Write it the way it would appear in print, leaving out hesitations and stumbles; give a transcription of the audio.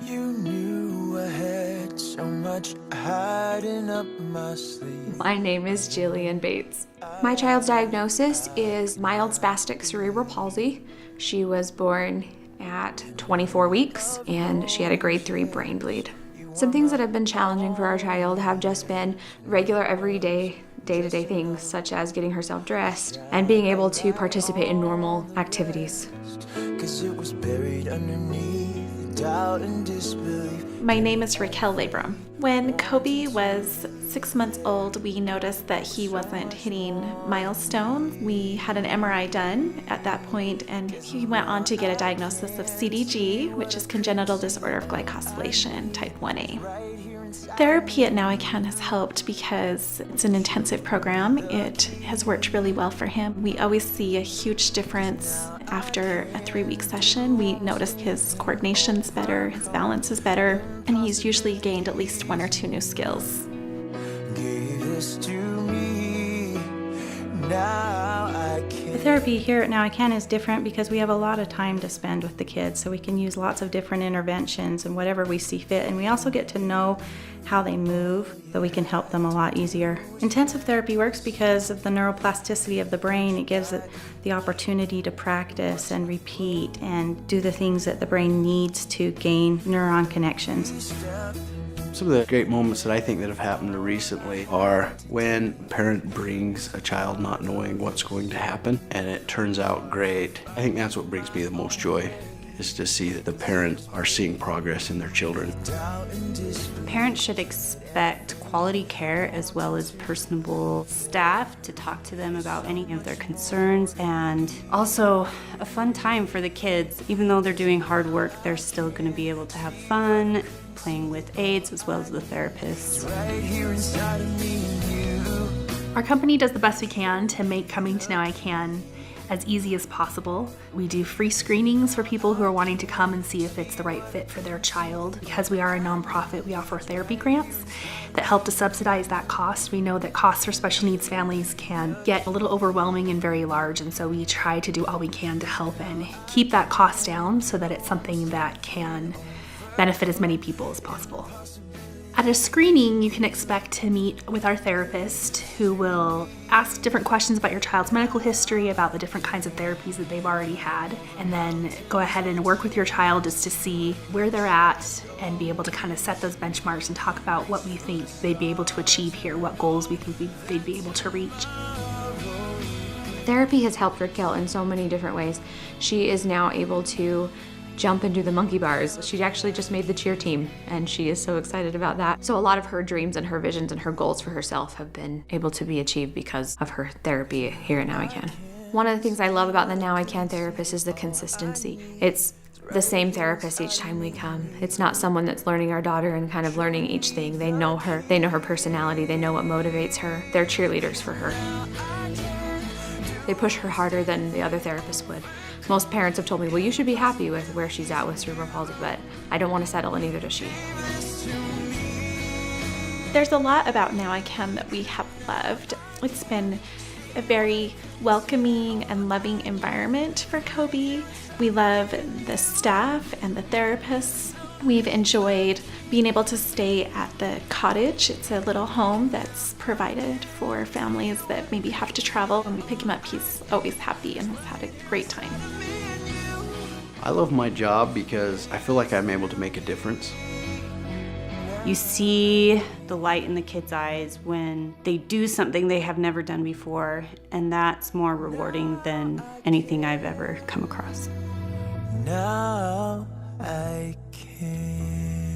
You knew I had so much hiding up my sleeve. My name is Jillian Bates. My child's diagnosis is mild spastic cerebral palsy. She was born at 24 weeks and she had a grade 3 brain bleed. Some things that have been challenging for our child have just been regular everyday day-to-day things, such as getting herself dressed and being able to participate in normal activities. 'Cause it was buried underneath doubt and disbelief. My name is Raquel Labrum. When Kobe was 6 months old, we noticed that he wasn't hitting milestones. We had an MRI done at that point, and he went on to get a diagnosis of CDG, which is congenital disorder of glycosylation type 1A. Therapy at Now I Can has helped because it's an intensive program. It has worked really well for him. We always see a huge difference after a 3-week session. We notice his coordination's better, his balance is better, and he's usually gained at least 1 or 2 new skills. Gave this to me. Now I The can. therapy here at Now I Can is different because we have a lot of time to spend with the kids, so we can use lots of different interventions and whatever we see fit, and we also get to know how they move, so we can help them a lot easier. Intensive therapy works because of the neuroplasticity of the brain. It gives it the opportunity to practice and repeat and do the things that the brain needs to gain neuron connections. Some of the great moments that I think that have happened recently are when a parent brings a child not knowing what's going to happen and it turns out great. I think that's what brings me the most joy, is to see that the parents are seeing progress in their children. Parents should expect quality care as well as personable staff to talk to them about any of their concerns, and also a fun time for the kids. Even though they're doing hard work, they're still going to be able to have fun playing with aides as well as the therapists. Right here inside of me and you. Our company does the best we can to make coming to Now I Can as easy as possible. We do free screenings for people who are wanting to come and see if it's the right fit for their child. Because we are a nonprofit, we offer therapy grants that help to subsidize that cost. We know that costs for special needs families can get a little overwhelming and very large, and so we try to do all we can to help and keep that cost down so that it's something that can benefit as many people as possible. At a screening, you can expect to meet with our therapist who will ask different questions about your child's medical history, about the different kinds of therapies that they've already had, and then go ahead and work with your child just to see where they're at and be able to kind of set those benchmarks and talk about what we think they'd be able to achieve here, what goals we think they'd be able to reach. Therapy has helped Raquel in so many different ways. She is now able to jump and do the monkey bars. She actually just made the cheer team, and she is so excited about that. So a lot of her dreams and her visions and her goals for herself have been able to be achieved because of her therapy here at Now I Can. One of the things I love about the Now I Can therapist is the consistency. It's the same therapist each time we come. It's not someone that's learning our daughter and kind of learning each thing. They know her personality, they know what motivates her. They're cheerleaders for her. They push her harder than the other therapists would. Most parents have told me, well, you should be happy with where she's at with cerebral palsy, but I don't want to settle, and neither does she. There's a lot about Now I Can that we have loved. It's been a very welcoming and loving environment for Kobe. We love the staff and the therapists. We've enjoyed being able to stay at the cottage. It's a little home that's provided for families that maybe have to travel. When we pick him up, he's always happy and has had a great time. I love my job because I feel like I'm able to make a difference. You see the light in the kids' eyes when they do something they have never done before, and that's more rewarding than anything I've ever come across. Now I can.